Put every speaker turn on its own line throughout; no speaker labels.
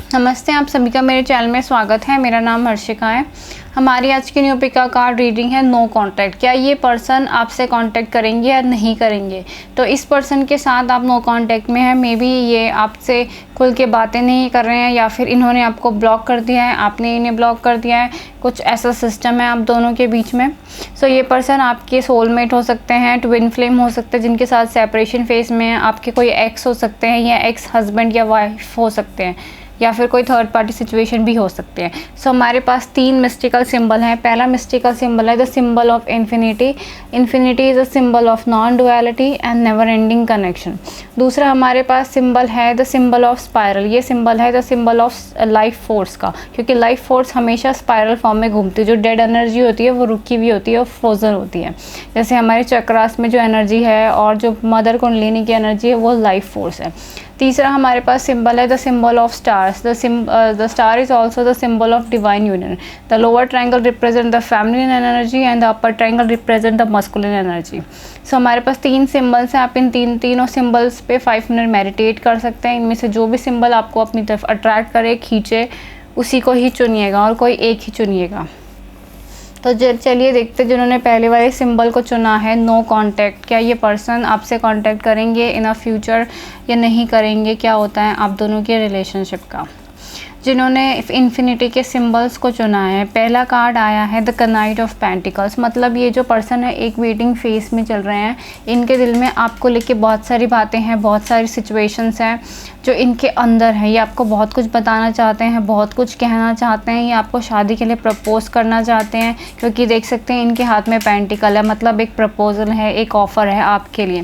नमस्ते, आप सभी का मेरे चैनल में स्वागत है। मेरा नाम हर्षिका है। हमारी आज की न्यू पिका कार्ड रीडिंग है नो कांटेक्ट। क्या ये पर्सन आपसे कांटेक्ट करेंगे या नहीं करेंगे? तो इस पर्सन के साथ आप नो कांटेक्ट में हैं। मे बी ये आपसे खुल के बातें नहीं कर रहे हैं या फिर इन्होंने आपको ब्लॉक कर दिया है, आपने इन्हें ब्लॉक कर दिया है। कुछ ऐसा सिस्टम है आप दोनों के बीच में। सो ये पर्सन आपके सोलमेट हो सकते हैं, ट्विन फ्लेम हो सकते हैं जिनके साथ सेपरेशन फेस में है, आपके कोई एक्स हो सकते हैं या एक्स हस्बैंड या वाइफ हो सकते हैं, या फिर कोई थर्ड पार्टी सिचुएशन भी हो सकते हैं। सो हमारे पास 3 मिस्टिकल सिंबल हैं। पहला मिस्टिकल सिंबल है the symbol of infinity. Infinity is a symbol of non duality and never ending connection. दूसरा हमारे पास सिंबल है द सिंबल ऑफ स्पायरल। ये सिंबल है the symbol of life force का, क्योंकि लाइफ फोर्स हमेशा स्पायरल फॉर्म में घूमती है। जो डेड एनर्जी होती है वो रुकी हुई होती है और फ्रोजन होती है। जैसे हमारे चक्रास में जो एनर्जी है और जो मदर कुंडलिनी की एनर्जी है वो लाइफ फोर्स है। तीसरा हमारे पास सिंबल है the symbol of stars. The star is also the symbol of divine union. The lower triangle represent the feminine energy and the upper triangle represent the masculine energy. So हमारे पास 3 symbols हैं। आप इन तीनों symbols पे 5 minute meditate कर सकते हैं। इनमें से जो भी सिंबल आपको अपनी तरफ अट्रैक्ट करे, खींचे, उसी को ही चुनिएगा और कोई एक ही चुनिएगा। तो चलिए देखते हैं जिन्होंने पहले वाले सिंबल को चुना है नो कांटेक्ट, क्या ये पर्सन आपसे कांटेक्ट करेंगे इन अ फ्यूचर या नहीं करेंगे? क्या होता है आप दोनों के रिलेशनशिप का? जिन्होंने इन्फिनिटी के सिंबल्स को चुना है, पहला कार्ड आया है द नाइट ऑफ पेंटिकल्स। मतलब ये जो पर्सन है एक वेटिंग फेस में चल रहे हैं। इनके दिल में आपको लेके बहुत सारी बातें हैं, बहुत सारी सिचुएशंस हैं जो इनके अंदर है। ये आपको बहुत कुछ बताना चाहते हैं, बहुत कुछ कहना चाहते हैं। ये आपको शादी के लिए प्रपोज करना चाहते हैं, क्योंकि देख सकते हैं इनके हाथ में पेंटिकल है, मतलब एक प्रपोजल है, एक ऑफ़र है आपके लिए।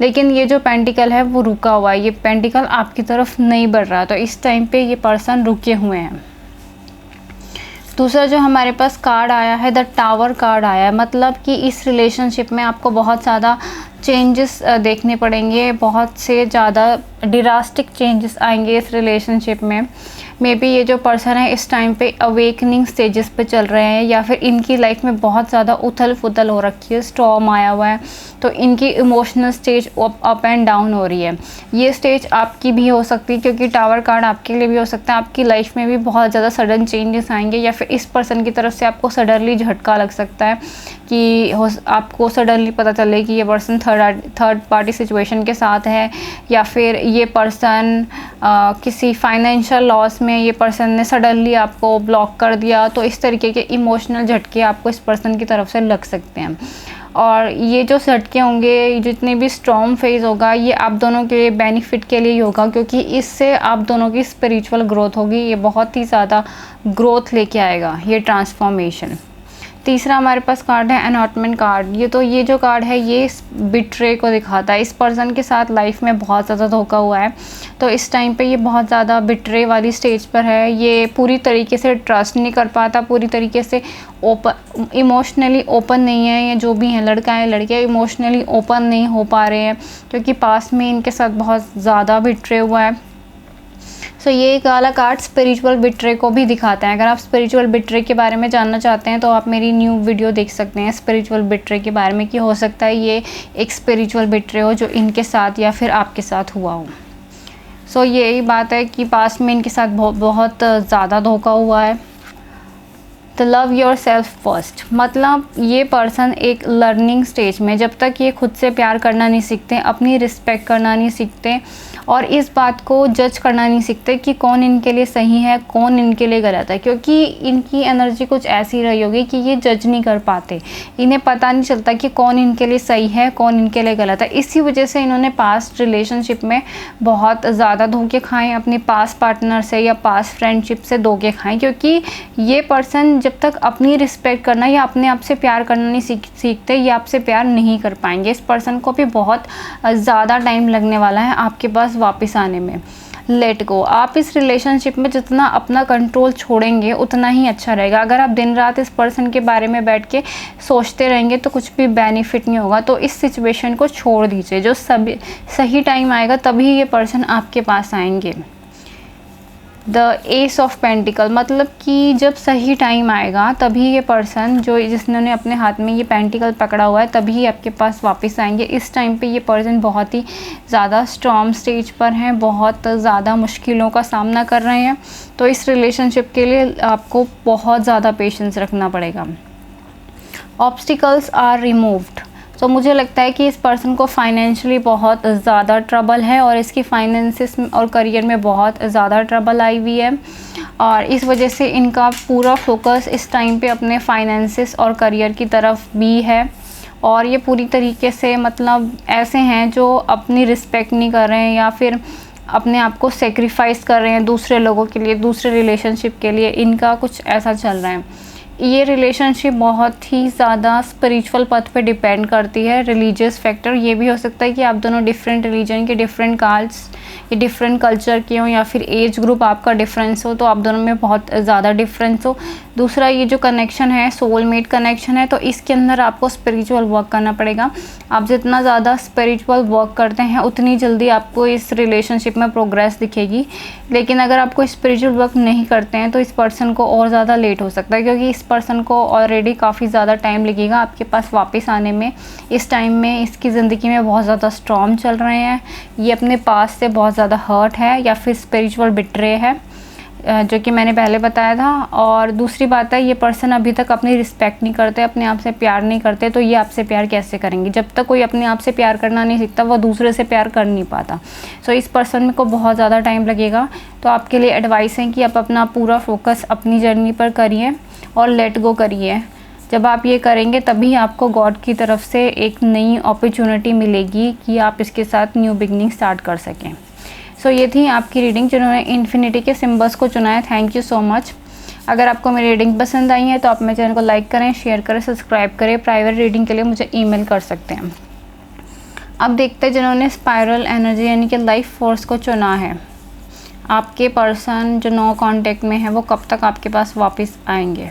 लेकिन ये जो पेंटिकल है वो रुका हुआ है, ये पेंटिकल आपकी तरफ नहीं बढ़ रहा। तो इस टाइम पे ये पर्सन रुके हुए हैं। दूसरा जो हमारे पास कार्ड आया है द टावर कार्ड आया है। मतलब कि इस रिलेशनशिप में आपको बहुत ज़्यादा चेंजेस देखने पड़ेंगे, बहुत से ज़्यादा ड्रास्टिक चेंजेस आएंगे इस रिलेशनशिप में। मे बी ये जो पर्सन है इस टाइम पे अवेकनिंग स्टेजेस पे चल रहे हैं, या फिर इनकी लाइफ में बहुत ज़्यादा उथल पुथल हो रखी है, स्टॉर्म आया हुआ है। तो इनकी emotional stage up and down हो रही है। ये स्टेज आपकी भी हो सकती है, क्योंकि टावर कार्ड आपके लिए भी हो सकता है। आपकी लाइफ में भी बहुत ज़्यादा सडन चेंजेस आएंगे, या फिर इस पर्सन की तरफ से आपको सडनली झटका लग सकता है कि आपको सडनली पता चले कि ये पर्सन थर्ड पार्टी सिचुएशन के साथ है, या फिर ये पर्सन किसी फाइनेंशियल लॉस में ये पर्सन ने सडनली आपको ब्लॉक कर दिया। तो इस तरीके के इमोशनल झटके आपको इस पर्सन की तरफ से लग सकते हैं। और ये जो झटके होंगे, जितने भी स्टॉर्म फेज होगा, ये आप दोनों के बेनिफिट के लिए ही होगा, क्योंकि इससे आप दोनों की स्पिरिचुअल ग्रोथ होगी। ये बहुत ही ज़्यादा ग्रोथ लेके आएगा ये ट्रांसफॉर्मेशन। तीसरा हमारे पास कार्ड है एनॉटमेंट कार्ड। ये जो कार्ड है ये बिट्रे को दिखाता है। इस पर्सन के साथ लाइफ में बहुत ज़्यादा धोखा हुआ है, तो इस टाइम पे ये बहुत ज़्यादा बिट्रे वाली स्टेज पर है। ये पूरी तरीके से ट्रस्ट नहीं कर पाता, पूरी तरीके से इमोशनली ओपन नहीं है। ये जो भी हैं, लड़का है लड़कियाँ, इमोशनली ओपन नहीं हो पा रहे हैं, क्योंकि पास में इनके साथ बहुत ज़्यादा बिट्रे हुआ है। सो ये वाला कार्ड स्पिरिचुअल बिट्रे को भी दिखाता है। अगर आप स्पिरिचुअल बिट्रे के बारे में जानना चाहते हैं तो आप मेरी न्यू वीडियो देख सकते हैं स्पिरिचुअल बिट्रे के बारे में, कि हो सकता है ये एक स्पिरिचुअल बिट्रे हो जो इनके साथ या फिर आपके साथ हुआ हो। सो यही बात है कि पास्ट में इनके साथ बहुत ज़्यादा धोखा हुआ है। The love your self first. मतलब ये पर्सन एक लर्निंग स्टेज में, जब तक ये खुद से प्यार करना नहीं सीखते, अपनी रिस्पेक्ट करना नहीं सीखते और इस बात को जज करना नहीं सीखते कि कौन इनके लिए सही है, कौन इनके लिए गलत है, क्योंकि इनकी एनर्जी कुछ ऐसी रही होगी कि ये जज नहीं कर पाते। इन्हें पता नहीं चलता कि कौन इनके लिए सही है, कौन इनके लिए गलत है। इसी वजह से इन्होंने पास्ट रिलेशनशिप में बहुत ज़्यादा धोखे खाए, अपने पास्ट पार्टनर से या पास्ट फ्रेंडशिप से धोखे खाए, क्योंकि ये पर्सन जब तक अपनी रिस्पेक्ट करना या अपने आप से प्यार करना नहीं सीखते, ये आपसे प्यार नहीं कर पाएंगे। इस पर्सन को भी बहुत ज़्यादा टाइम लगने वाला है आपके पास वापस आने में। Let go. आप इस रिलेशनशिप में जितना अपना कंट्रोल छोड़ेंगे उतना ही अच्छा रहेगा। अगर आप दिन रात इस पर्सन के बारे में बैठ के सोचते रहेंगे तो कुछ भी बेनिफिट नहीं होगा। तो इस सिचुएशन को छोड़ दीजिए। जो सही टाइम आएगा तभी ये पर्सन आपके पास आएंगे। द एस ऑफ पेंटिकल, मतलब कि जब सही टाइम आएगा तभी ये पर्सन जो जिसने अपने हाथ में ये पेंटिकल पकड़ा हुआ है तभी आपके पास वापस आएंगे। इस टाइम पे ये पर्सन बहुत ही ज़्यादा स्ट्रॉन्ग स्टेज पर हैं, बहुत ज़्यादा मुश्किलों का सामना कर रहे हैं। तो इस रिलेशनशिप के लिए आपको बहुत ज़्यादा पेशेंस रखना पड़ेगा। ऑब्स्टिकल्स आर रिमूव्ड, तो मुझे लगता है कि इस पर्सन को फाइनेंशियली बहुत ज़्यादा ट्रबल है और इसकी फाइनेंसिस और करियर में बहुत ज़्यादा ट्रबल आई हुई है, और इस वजह से इनका पूरा फोकस इस टाइम पे अपने फाइनेंसिस और करियर की तरफ भी है। और ये पूरी तरीके से मतलब ऐसे हैं जो अपनी रिस्पेक्ट नहीं कर रहे हैं या फिर अपने आप को सेक्रीफाइस कर रहे हैं दूसरे लोगों के लिए, दूसरे रिलेशनशिप के लिए, इनका कुछ ऐसा चल रहा है। ये रिलेशनशिप बहुत ही ज़्यादा स्पिरिचुअल पथ पे डिपेंड करती है, रिलीजियस फैक्टर। ये भी हो सकता है कि आप दोनों डिफरेंट रिलीजन के, डिफरेंट कास्ट या डिफरेंट कल्चर के हों, या फिर एज ग्रुप आपका डिफरेंस हो, तो आप दोनों में बहुत ज़्यादा डिफरेंस हो। दूसरा, ये जो कनेक्शन है सोलमेट कनेक्शन है, तो इसके अंदर आपको स्पिरिचुअल वर्क करना पड़ेगा। आप जितना ज़्यादा स्पिरिचुअल वर्क करते हैं उतनी जल्दी आपको इस रिलेशनशिप में प्रोग्रेस दिखेगी। लेकिन अगर आप कोई स्पिरिचुअल वर्क नहीं करते हैं तो इस पर्सन को और ज़्यादा लेट हो सकता है, क्योंकि इस पर्सन को ऑलरेडी काफ़ी ज़्यादा टाइम लगेगा आपके पास वापस आने में। इस टाइम में इसकी ज़िंदगी में बहुत ज़्यादा स्टॉर्म चल रहे हैं, ये अपने पास से बहुत ज़्यादा हर्ट है या फिर स्पिरिचुअल बिट्रे है, जो कि मैंने पहले बताया था। और दूसरी बात है, ये पर्सन अभी तक अपनी रिस्पेक्ट नहीं करते, अपने आप से प्यार नहीं करते, तो ये आपसे प्यार कैसे करेंगे? जब तक कोई अपने आप से प्यार करना नहीं सीखता वो दूसरे से प्यार कर नहीं पाता। सो इस पर्सन को बहुत ज़्यादा टाइम लगेगा। तो आपके लिए एडवाइस है कि आप अपना पूरा फोकस अपनी जर्नी पर करिए और लेट गो करिए। जब आप ये करेंगे तभी आपको गॉड की तरफ से एक नई अपॉर्चुनिटी मिलेगी कि आप इसके साथ न्यू बिगनिंग स्टार्ट कर सकें। सो ये थी आपकी रीडिंग जिन्होंने इन्फिनिटी के सिंबल्स को चुना है। Thank you so much. अगर आपको मेरी रीडिंग पसंद आई है तो आप मेरे चैनल को लाइक करें, शेयर करें, सब्सक्राइब करें। प्राइवेट रीडिंग के लिए मुझे ईमेल कर सकते हैं। अब देखते हैं जिन्होंने स्पाइरल एनर्जी यानी कि लाइफ फोर्स को चुना है, आपके पर्सन जो नो कांटेक्ट में है वो कब तक आपके पास वापस आएंगे।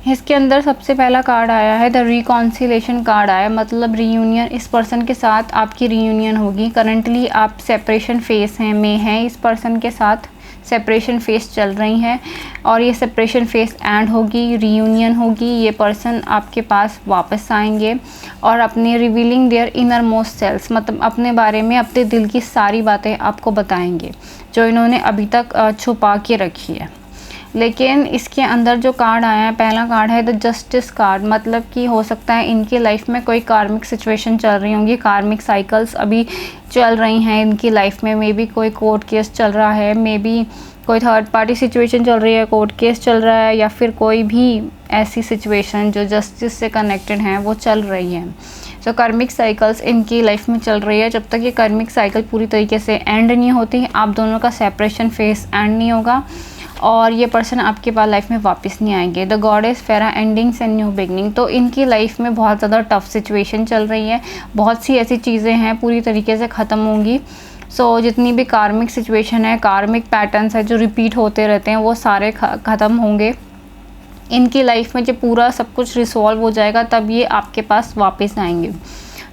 इसके अंदर सबसे पहला कार्ड आया है द रिकॉन्सिलेशन कार्ड आया, मतलब रीयूनियन। इस पर्सन के साथ आपकी रीयूनियन होगी। करंटली आप सेपरेशन फेस में हैं, इस पर्सन के साथ सेपरेशन फेस चल रही है और ये सेपरेशन फेस एंड होगी, रीयूनियन होगी। ये पर्सन आपके पास वापस आएंगे और अपने revealing their innermost selves, मतलब अपने बारे में, अपने दिल की सारी बातें आपको बताएंगे जो इन्होंने अभी तक छुपा के रखी है। लेकिन इसके अंदर जो कार्ड आया है, पहला कार्ड है द जस्टिस कार्ड, मतलब कि हो सकता है इनकी लाइफ में कोई कार्मिक सिचुएशन चल रही होंगी, कार्मिक साइकिल्स अभी चल रही हैं इनकी लाइफ में। मे बी कोई कोर्ट केस चल रहा है, मे बी कोई थर्ड पार्टी सिचुएशन चल रही है, कोर्ट केस चल रहा है, या फिर कोई भी ऐसी सिचुएशन जो जस्टिस से कनेक्टेड हैं वो चल रही है। सो कार्मिक साइकिल्स इनकी लाइफ में चल रही है। जब तक ये कार्मिक साइकिल पूरी तरीके से एंड नहीं होती, आप दोनों का सेपरेशन फेस एंड नहीं होगा और ये पर्सन आपके पास लाइफ में वापस नहीं आएंगे। द गॉडेस फेरा एंडिंग्स एंड न्यू बिगनिंग, तो इनकी लाइफ में बहुत ज़्यादा टफ सिचुएशन चल रही है, बहुत सी ऐसी चीज़ें हैं पूरी तरीके से ख़त्म होंगी। सो जितनी भी कार्मिक सिचुएशन है, कार्मिक पैटर्न्स है जो रिपीट होते रहते हैं, वो सारे ख़त्म होंगे इनकी लाइफ में। जब पूरा सब कुछ रिसॉल्व हो जाएगा तब ये आपके पास वापस आएंगे।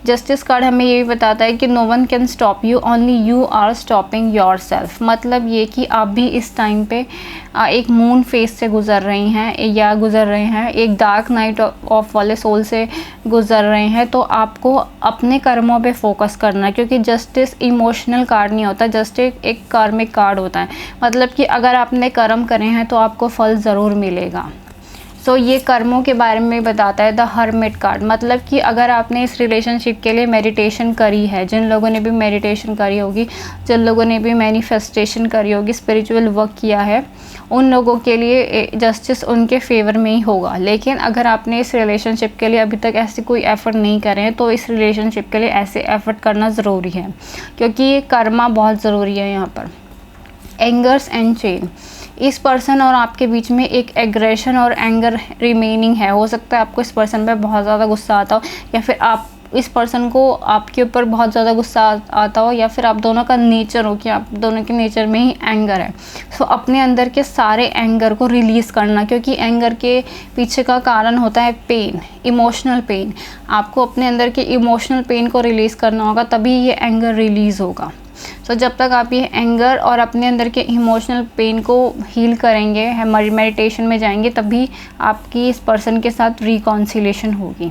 जस्टिस कार्ड हमें ये भी बताता है कि no one can stop you, only you are stopping yourself, मतलब ये कि आप भी इस टाइम पे एक मून फेस से गुज़र रही हैं या गुज़र रहे हैं, एक डार्क नाइट ऑफ वाले सोल से गुज़र रहे हैं। तो आपको अपने कर्मों पे फोकस करना है, क्योंकि जस्टिस इमोशनल कार्ड नहीं होता, जस्ट एक कार्मिक कार्ड होता है। मतलब कि अगर आपने कर्म करे हैं तो आपको फल ज़रूर मिलेगा। सो ये कर्मों के बारे में बताता है द हर्मिट कार्ड, मतलब कि अगर आपने इस रिलेशनशिप के लिए मेडिटेशन करी है, जिन लोगों ने भी मेडिटेशन करी होगी, जिन लोगों ने भी मैनिफेस्टेशन करी होगी, स्पिरिचुअल वर्क किया है, उन लोगों के लिए जस्टिस उनके फेवर में ही होगा। लेकिन अगर आपने इस रिलेशनशिप के लिए अभी तक ऐसे कोई एफ़र्ट नहीं करे हैं तो इस रिलेशनशिप के लिए ऐसे एफ़र्ट करना ज़रूरी है, क्योंकि ये कर्मा बहुत ज़रूरी है यहाँ पर। एंगर्स एंड चेन, इस पर्सन और आपके बीच में एक एग्रेशन और एंगर रिमेनिंग है। हो सकता है आपको इस पर्सन पे बहुत ज़्यादा गुस्सा आता हो, या फिर आप इस पर्सन को आपके ऊपर बहुत ज़्यादा गुस्सा आता हो, या फिर आप दोनों का नेचर हो कि आप दोनों के नेचर में ही एंगर है। सो अपने अंदर के सारे एंगर को रिलीज़ करना, क्योंकि एंगर के पीछे का कारण होता है पेन, इमोशनल पेन। आपको अपने अंदर के इमोशनल पेन को रिलीज़ करना होगा, तभी ये एंगर रिलीज़ होगा। सो जब तक आप ये एंगर और अपने अंदर के इमोशनल पेन को हील करेंगे, मेडिटेशन में जाएंगे, तभी आपकी इस पर्सन के साथ रिकॉन्सिलेशन होगी।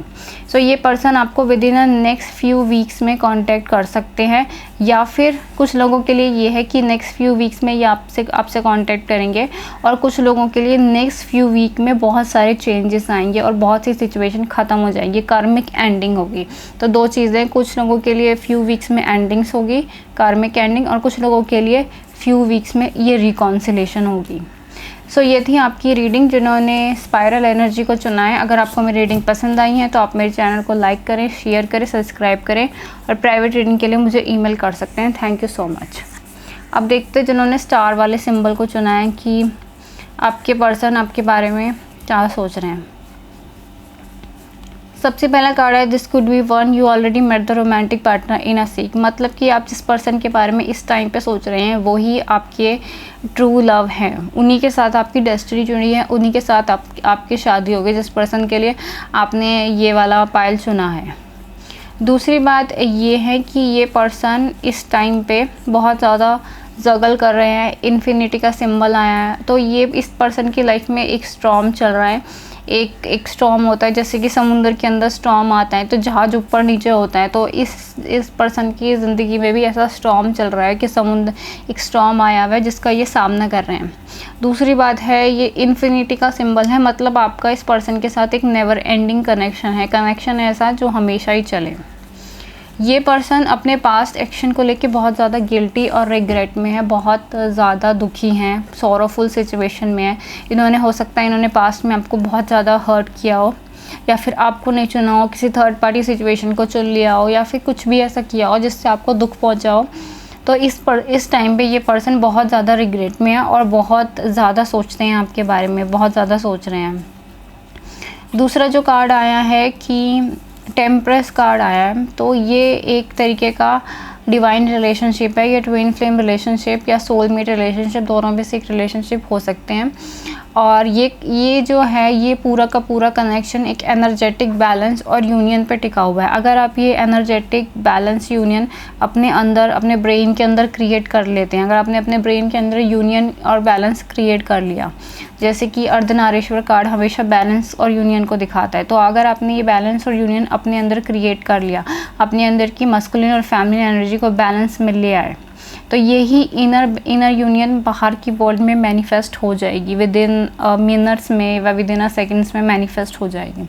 सो ये पर्सन आपको with in next few weeks में कांटेक्ट कर सकते हैं, या फिर कुछ लोगों के लिए ये है कि नेक्स्ट फ्यू वीक्स में ये आपसे कांटेक्ट करेंगे, और कुछ लोगों के लिए नेक्स्ट फ्यू वीक में बहुत सारे चेंजेस आएंगे और बहुत सी सिचुएशन ख़त्म हो जाएंगी, कार्मिक एंडिंग होगी। तो दो चीज़ें, कुछ लोगों के लिए फ्यू वीक्स में एंडिंग्स होगी, कार्मिक एंडिंग, और कुछ लोगों के लिए फ्यू वीक्स में ये रिकॉन्सिलेशन होगी। सो ये थी आपकी रीडिंग जिन्होंने स्पाइरल एनर्जी को चुना है। अगर आपको मेरी रीडिंग पसंद आई है तो आप मेरे चैनल को लाइक करें, शेयर करें, सब्सक्राइब करें, और प्राइवेट रीडिंग के लिए मुझे ईमेल कर सकते हैं। Thank you so much. अब देखते हैं जिन्होंने स्टार वाले सिंबल को चुना है कि आपके पर्सन आपके बारे में क्या सोच रहे हैं। सबसे पहला कार्ड है this could be one you already met the romantic partner in a seek. मतलब कि आप जिस पर्सन के बारे में इस टाइम पे सोच रहे हैं वही आपके ट्रू लव हैं, उन्हीं के साथ आपकी डेस्टिनी जुड़ी है, उन्हीं के साथ आपकी शादी होगी जिस पर्सन के लिए आपने ये वाला पायल चुना है। दूसरी बात ये है कि ये पर्सन इस टाइम पे बहुत ज़्यादा जगल कर रहे हैं, इन्फिनिटी का सिंबल आया है, तो ये इस पर्सन की लाइफ में एक स्टॉर्म चल रहा है। एक स्टॉर्म होता है, जैसे कि समुद्र के अंदर स्टॉर्म आता है तो जहाज ऊपर नीचे होता है, तो इस पर्सन की ज़िंदगी में भी ऐसा स्टॉर्म चल रहा है कि समुद्र एक स्टॉर्म आया हुआ है जिसका ये सामना कर रहे हैं। दूसरी बात है ये इन्फिनिटी का सिंबल है, मतलब आपका इस पर्सन के साथ एक नेवर एंडिंग कनेक्शन ऐसा जो हमेशा ही चले। ये पर्सन अपने पास्ट एक्शन को लेके बहुत ज़्यादा गिल्टी और रिग्रेट में है, बहुत ज़्यादा दुखी हैं, सॉरोफुल सिचुएशन में है। इन्होंने हो सकता है इन्होंने पास्ट में आपको बहुत ज़्यादा हर्ट किया हो, या फिर आपको नहीं चुना हो, किसी थर्ड पार्टी सिचुएशन को चुन लिया हो, या फिर कुछ भी ऐसा किया हो जिससे आपको दुख पहुंचा हो। तो इस टाइम पे ये पर्सन बहुत ज़्यादा रिग्रेट में है और बहुत ज़्यादा सोचते हैं आपके बारे में, बहुत ज़्यादा सोच रहे हैं। दूसरा जो कार्ड आया है कि टेम्परेस कार्ड आया है, तो ये एक तरीके का डिवाइन रिलेशनशिप है, ये ट्विन फ्लेम रिलेशनशिप या सोलमेट रिलेशनशिप, दोनों में से एक रिलेशनशिप हो सकते हैं। और ये जो है ये पूरा का पूरा कनेक्शन एक एनर्जेटिक बैलेंस और यूनियन पे टिका हुआ है। अगर आप ये एनर्जेटिक बैलेंस यूनियन अपने अंदर, अपने ब्रेन के अंदर क्रिएट कर लेते हैं, अगर आपने अपने ब्रेन के अंदर यूनियन और बैलेंस क्रिएट कर लिया, जैसे कि अर्धनारीश्वर कार्ड हमेशा बैलेंस और यूनियन को दिखाता है, तो अगर आपने ये बैलेंस और यूनियन अपने अंदर क्रिएट कर लिया, अपने अंदर की मस्कुलिन और फेमिनिन एनर्जी को बैलेंस में ले आए, तो यही इनर यूनियन बाहर की वर्ल्ड में मैनिफेस्ट हो जाएगी, विद इन मिनट्स में व विद इन सेकेंड्स में मैनिफेस्ट हो जाएगी।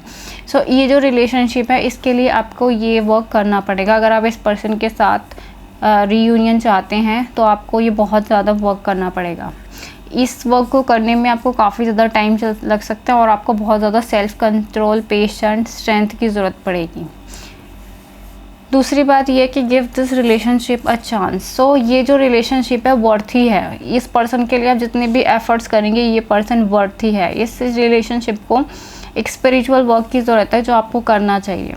सो ये जो रिलेशनशिप है इसके लिए आपको ये वर्क करना पड़ेगा। अगर आप इस पर्सन के साथ रीयूनियन चाहते हैं तो आपको ये बहुत ज़्यादा वर्क करना पड़ेगा। इस वर्क को करने में आपको काफ़ी ज़्यादा टाइम लग सकता है और आपको बहुत ज़्यादा सेल्फ कंट्रोल, पेशेंस, स्ट्रेंथ की ज़रूरत पड़ेगी। दूसरी बात यह कि give this relationship a chance. So ये जो रिलेशनशिप है वर्थी है, इस पर्सन के लिए आप जितने भी एफर्ट्स करेंगे ये पर्सन वर्थी है। इस रिलेशनशिप को एक स्पिरिचुअल वर्क की ज़रूरत है जो आपको करना चाहिए।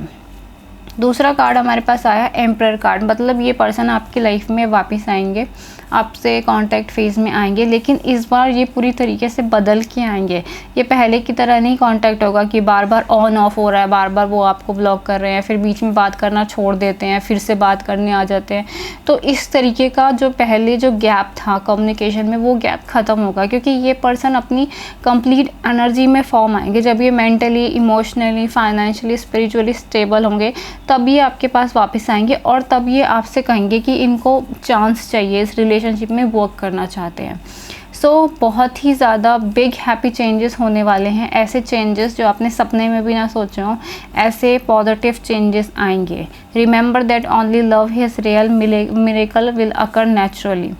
दूसरा कार्ड हमारे पास आया एम्परर कार्ड, मतलब ये पर्सन आपकी लाइफ में वापस आएंगे, आपसे कांटेक्ट फेज में आएंगे, लेकिन इस बार ये पूरी तरीके से बदल के आएंगे। ये पहले की तरह नहीं कांटेक्ट होगा कि बार बार ऑन ऑफ हो रहा है, बार बार वो आपको ब्लॉक कर रहे हैं, फिर बीच में बात करना छोड़ देते हैं, फिर से बात करने आ जाते हैं। तो इस तरीके का जो पहले जो गैप था कम्युनिकेशन में, वो गैप ख़त्म होगा, क्योंकि ये पर्सन अपनी कंप्लीट एनर्जी में फॉर्म आएंगे। जब ये mentally, emotionally, financially, spiritually stable होंगे तब ये आपके पास वापस आएंगे और तब ये आपसे कहेंगे कि इनको चांस चाहिए, इस रिलेशनशिप में वर्क करना चाहते हैं। सो बहुत ही ज़्यादा बिग हैप्पी चेंजेस होने वाले हैं, ऐसे चेंजेस जो आपने सपने में भी ना सोचे हों, ऐसे पॉजिटिव चेंजेस आएंगे। Remember that only love is real, miracle will occur naturally.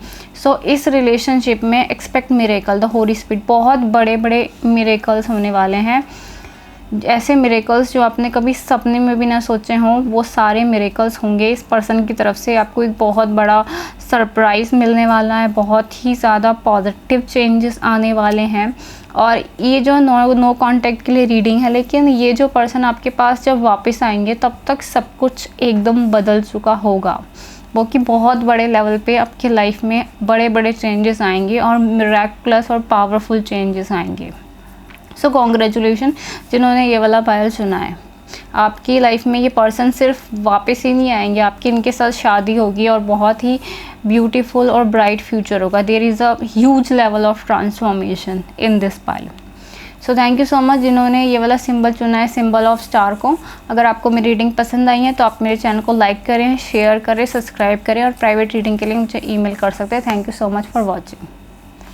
So इस रिलेशनशिप में expect miracle, the holy spirit, बहुत बड़े बड़े मिरेकल्स होने वाले हैं। ऐसे मिरेकल्स जो आपने कभी सपने में भी ना सोचे हों, वो सारे मिरेकल्स होंगे इस पर्सन की तरफ से। आपको एक बहुत बड़ा सरप्राइज़ मिलने वाला है, बहुत ही ज़्यादा पॉजिटिव चेंजेस आने वाले हैं। और ये जो नो कांटेक्ट के लिए रीडिंग है, लेकिन ये जो पर्सन आपके पास जब वापस आएंगे तब तक सब कुछ एकदम बदल चुका होगा, वो कि बहुत बड़े लेवल पे आपकी लाइफ में बड़े बड़े चेंजेस आएंगे और मिरेकलस और पावरफुल चेंजेस आएंगे। सो कॉन्ग्रेचुलेशन जिन्होंने ये वाला पायल चुना है। आपकी लाइफ में ये पर्सन सिर्फ वापस ही नहीं आएंगे, आपकी इनके साथ शादी होगी और बहुत ही ब्यूटीफुल और ब्राइट फ्यूचर होगा। There is a huge level of transformation in this pile. So thank you so much जिन्होंने ये वाला सिंबल चुना है, सिंबल ऑफ स्टार को। अगर आपको मेरी रीडिंग पसंद आई है तो आप मेरे चैनल को लाइक करें, शेयर करें, सब्सक्राइब करें और प्राइवेट रीडिंग के लिए मुझे ईमेल कर सकते हैं। Thank you so much for watching.